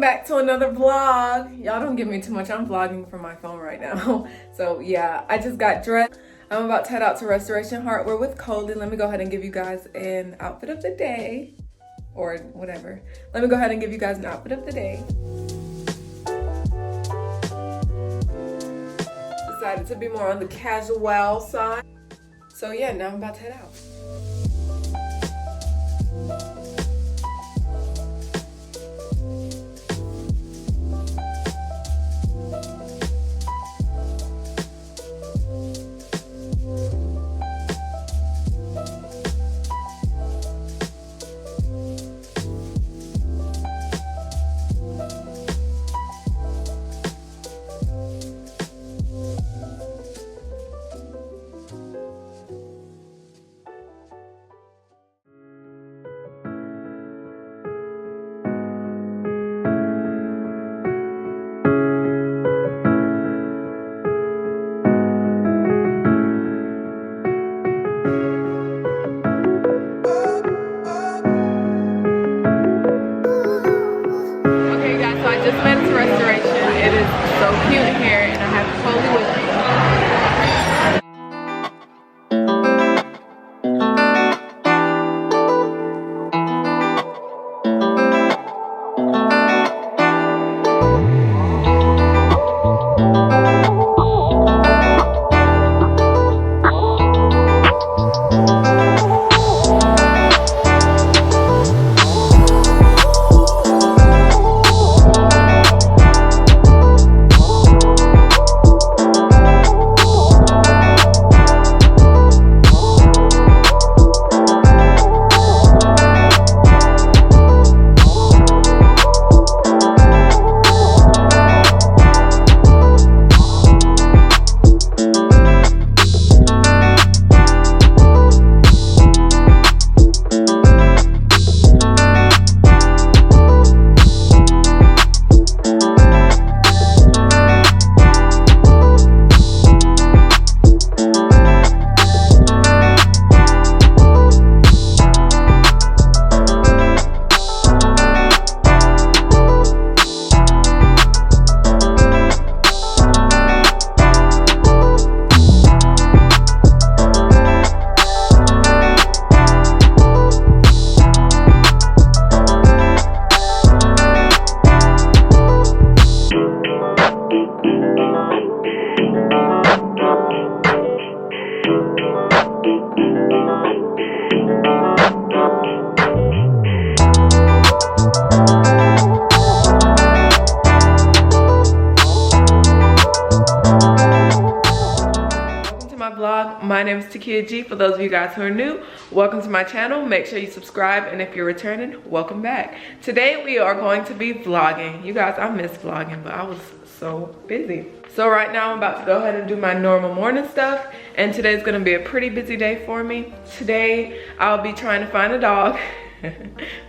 back to another vlog. Y'all don't give me too much. I'm vlogging from my phone right now. So yeah, I just got dressed. I'm about to head out to Restoration Hardware with Coley. Let me go ahead and give you guys an outfit of the day, or whatever. Let me go ahead and give you guys an outfit of the day. Decided to be more on the casual side. So yeah, now I'm about to head out. Just made it to Restoration. It is so cute here, and I have Coley with me. My name is Takeag. For those of you guys who are new, welcome to my channel. Make sure you subscribe, and if you're returning, welcome back. Today we are going to be vlogging. You guys, I miss vlogging, but I was so busy. So right now I'm about to go ahead and do my normal morning stuff, and today's gonna be a pretty busy day for me. Today I'll be trying to find a dog.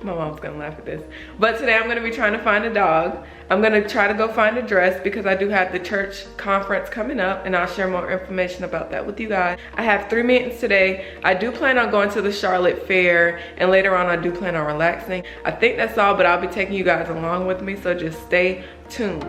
My mom's gonna laugh at this, but today I'm gonna be trying to find a dog. I'm gonna try to go find a dress because I do have the church conference coming up, and I'll share more information about that with you guys. I have 3 meetings today. I do plan on going to the Charlotte Fair, and later on I do plan on relaxing. I think that's all, but I'll be taking you guys along with me, so just stay tuned.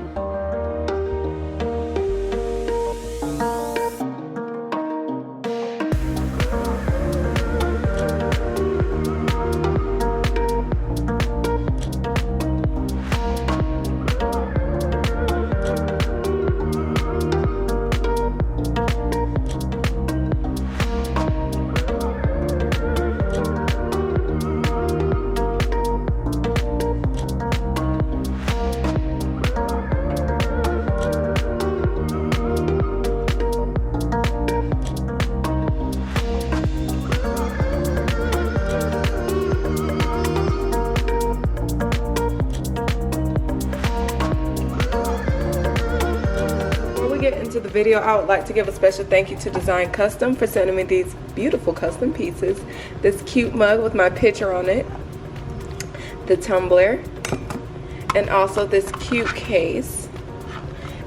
Into the video, I would like to give a special thank you to Design Custom for sending me these beautiful custom pieces. This cute mug with my picture on it, the tumbler, and also this cute case.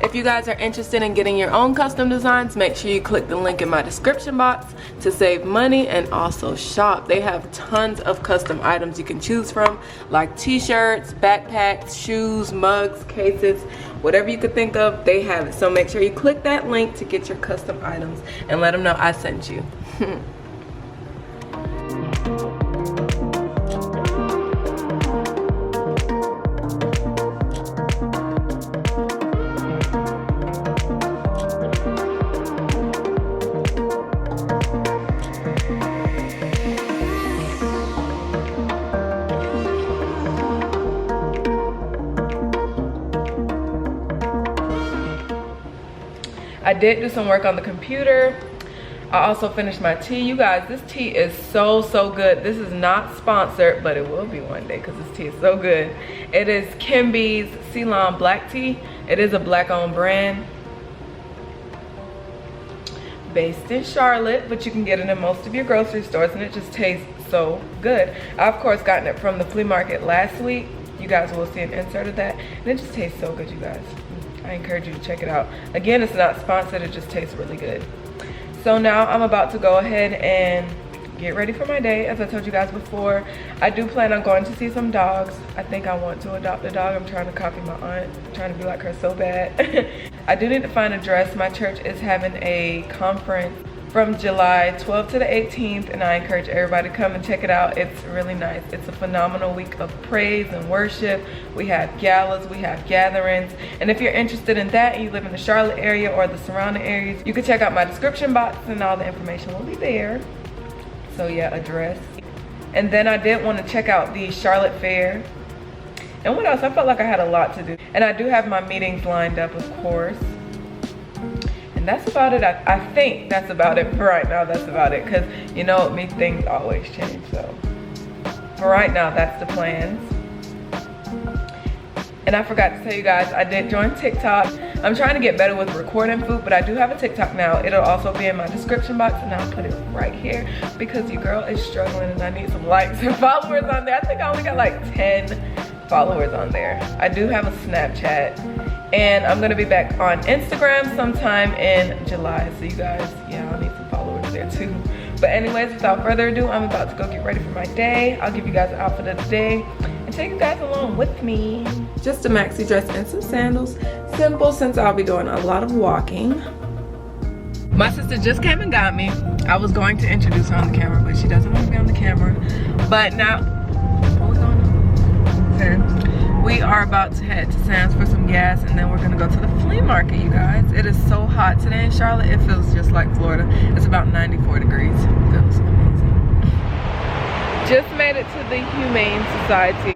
If you guys are interested in getting your own custom designs, make sure you click the link in my description box to save money and also shop. They have tons of custom items you can choose from, like t-shirts, backpacks, shoes, mugs, cases, whatever you could think of, they have it. So make sure you click that link to get your custom items and let them know I sent you. I did do some work on the computer. I also finished my tea. You guys, this tea is so good. This is not sponsored, but it will be one day because this tea is so good. It is Kimby's Ceylon black tea. It is a black owned brand based in Charlotte, but you can get it in most of your grocery stores, and it just tastes so good. I of course gotten it from the flea market last week. You guys will see an insert of that, and it just tastes so good, you guys. I encourage you to check it out. Again, it's not sponsored, it just tastes really good. So now I'm about to go ahead and get ready for my day. As I told you guys before, I do plan on going to see some dogs. I think I want to adopt a dog. I'm trying to copy my aunt. I'm trying to be like her so bad. I do need to find a dress. My church is having a conference from July 12th to the 18th, and I encourage everybody to come and check it out. It's really nice. It's a phenomenal week of praise and worship. We have galas, we have gatherings, and if you're interested in that and you live in the Charlotte area or the surrounding areas, you can check out my description box and all the information will be there. So yeah, a dress. And then I did want to check out the Charlotte Fair. And what else? I felt like I had a lot to do. And I do have my meetings lined up, of course. That's about it. I think that's about it for right now. That's about it, because you know me, things always change. So for right now, that's the plans. And I forgot to tell you guys, I did join TikTok. I'm trying to get better with recording food, but I do have a TikTok now. It'll also be in my description box, and I'll put it right here because your girl is struggling and I need some likes and followers on there. I think I only got like 10 followers on there. I do have a Snapchat. And I'm gonna be back on Instagram sometime in July. So you guys, yeah, I'll need some followers there too. But anyways, without further ado, I'm about to go get ready for my day. I'll give you guys the outfit of the day and take you guys along with me. Just a maxi dress and some sandals. Simple, since I'll be doing a lot of walking. My sister just came and got me. I was going to introduce her on the camera, but she doesn't want to be on the camera. But now, what was going on? Okay. We are about to head to Sam's for some gas, and then we're gonna go to the flea market, you guys. It is so hot today in Charlotte. It feels just like Florida. It's about 94 degrees. It feels amazing. Just made it to the Humane Society.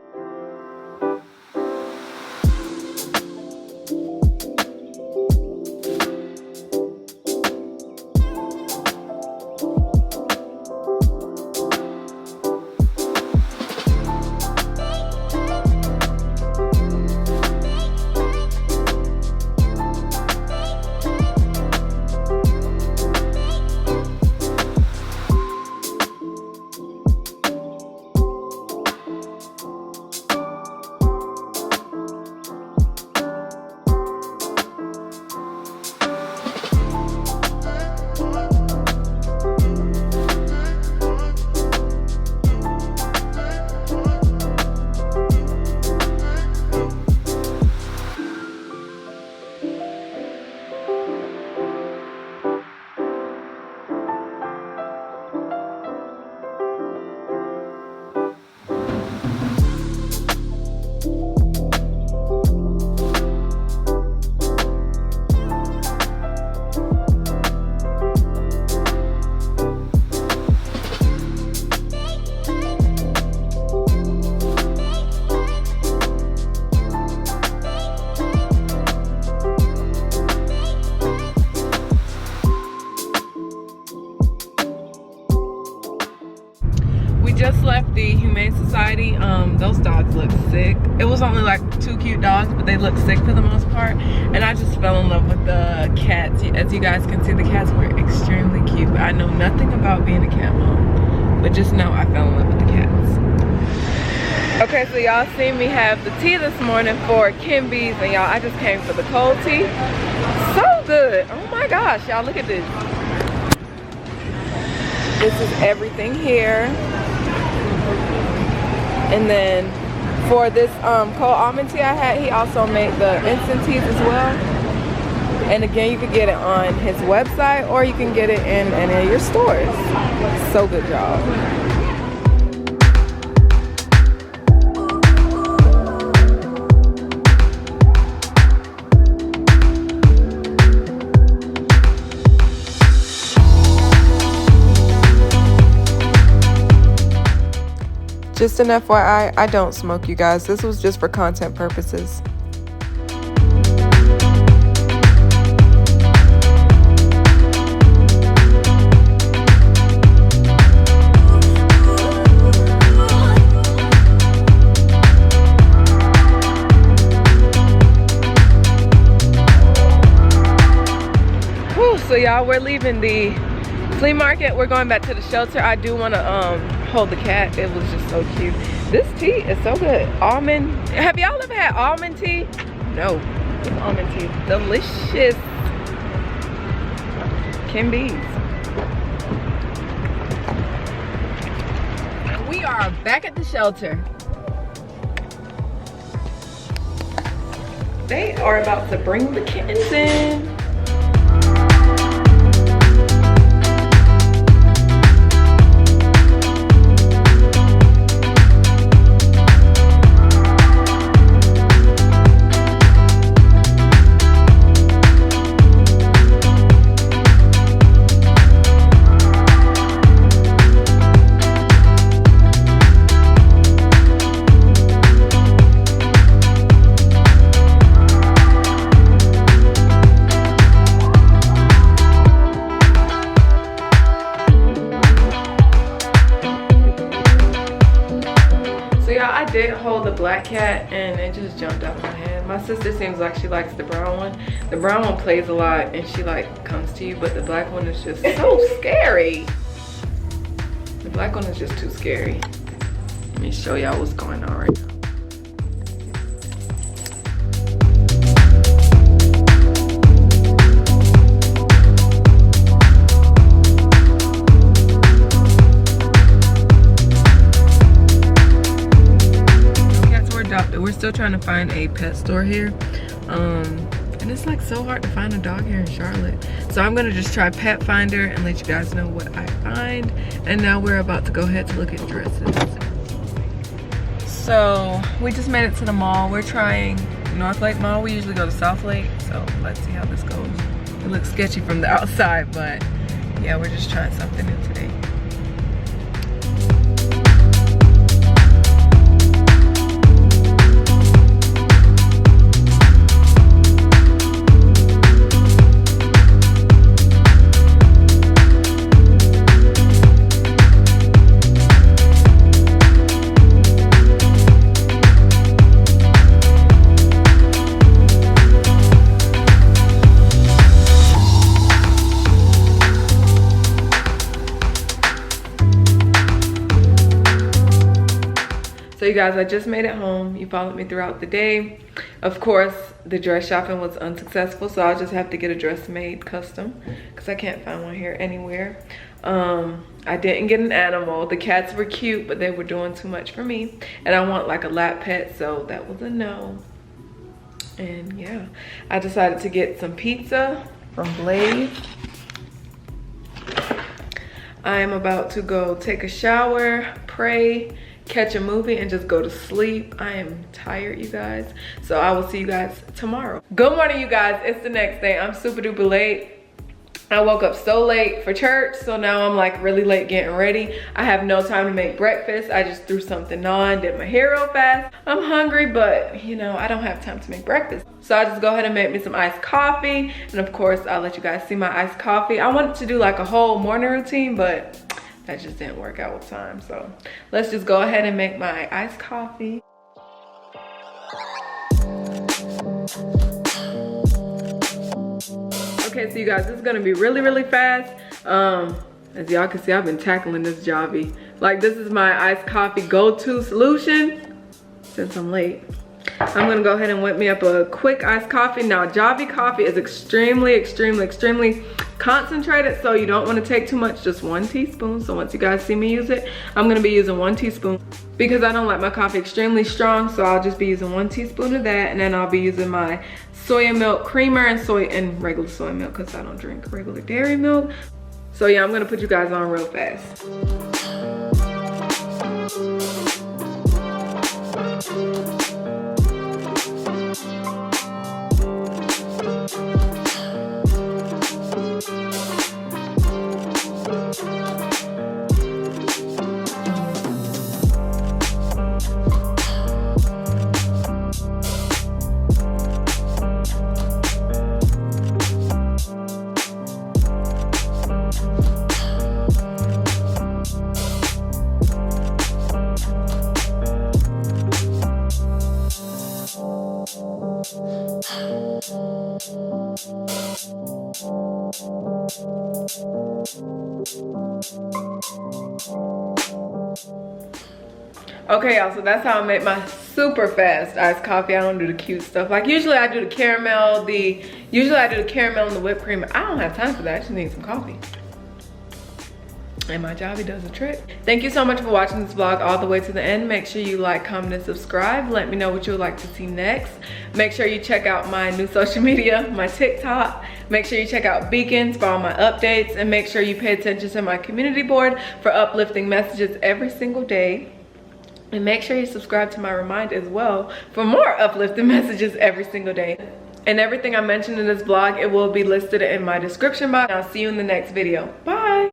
just left the Humane Society. Those dogs look sick. It was only like 2 cute dogs, but they look sick for the most part. And I just fell in love with the cats. As you guys can see, the cats were extremely cute. I know nothing about being a cat mom, but just know I fell in love with the cats. Okay, so y'all seen me have the tea this morning for Kimby's, and y'all, I just came for the cold tea. So good. Oh my gosh, y'all, look at this. This is everything here. And then for this cold almond tea I had, he also made the instant teas as well. And again, you can get it on his website or you can get it in any of your stores. So good, y'all. Just an FYI, I don't smoke, you guys. This was just for content purposes. Whew, so y'all, we're leaving the flea market. We're going back to the shelter. I do want to hold the cat. It was just so cute. This tea is so good. Almond. Have y'all ever had almond tea? No. It's almond tea. Delicious. Kimby's. We are back at the shelter. They are about to bring the kittens in. I did hold the black cat and it just jumped out of my hand. My sister seems like she likes the brown one. The brown one plays a lot and she like comes to you, but the black one is just so scary. The black one is just too scary. Let me show y'all what's going on right now. We're still trying to find a pet store here, and it's like so hard to find a dog here in Charlotte. So I'm gonna just try Pet Finder and let you guys know what I find. And now we're about to go ahead to look at dresses. So we just made it to the mall. We're trying North Lake Mall. We usually go to South Lake, so let's see how this goes. It looks sketchy from the outside, but yeah, we're just trying something new today. So you guys, I just made it home. You followed me throughout the day. Of course, the dress shopping was unsuccessful, so I'll just have to get a dress made custom because I can't find one here anywhere. I didn't get an animal. The cats were cute, but they were doing too much for me. And I want like a lap pet, so that was a no. And yeah, I decided to get some pizza from Blvd. I am about to go take a shower, pray, catch a movie, and just go to sleep. I am tired, you guys. So I will see you guys tomorrow. Good morning, you guys. It's the next day. I'm super duper late. I woke up so late for church, so now I'm like really late getting ready. I have no time to make breakfast. I just threw something on, did my hair real fast. I'm hungry, but you know, I don't have time to make breakfast. So I just go ahead and make me some iced coffee. And of course, I'll let you guys see my iced coffee. I wanted to do like a whole morning routine, but that just didn't work out with time. So let's just go ahead and make my iced coffee. Okay, so you guys, this is gonna be really, really fast. As y'all can see, I've been tackling this Javy. Like, this is my iced coffee go-to solution. since I'm late. I'm gonna go ahead and whip me up a quick iced coffee. Now, Javy coffee is extremely concentrated, so you don't want to take too much, just 1 teaspoon. So once you guys see me use it, I'm gonna be using 1 teaspoon because I don't like my coffee extremely strong, so I'll just be using 1 teaspoon of that, and then I'll be using my soya milk creamer and regular soy milk because I don't drink regular dairy milk. So yeah, I'm gonna put you guys on real fast. Okay, y'all, so that's how I make my super fast iced coffee. I don't do the cute stuff. Like usually I do the caramel, and the whipped cream. I don't have time for that. I just need some coffee. And my Javy does the trick. Thank you so much for watching this vlog all the way to the end. Make sure you like, comment, and subscribe. Let me know what you would like to see next. Make sure you check out my new social media, my TikTok. Make sure you check out Beacons for all my updates. And make sure you pay attention to my community board for uplifting messages every single day. And make sure you subscribe to my Remind as well for more uplifting messages every single day. And everything I mentioned in this vlog, it will be listed in my description box. I'll see you in the next video. Bye.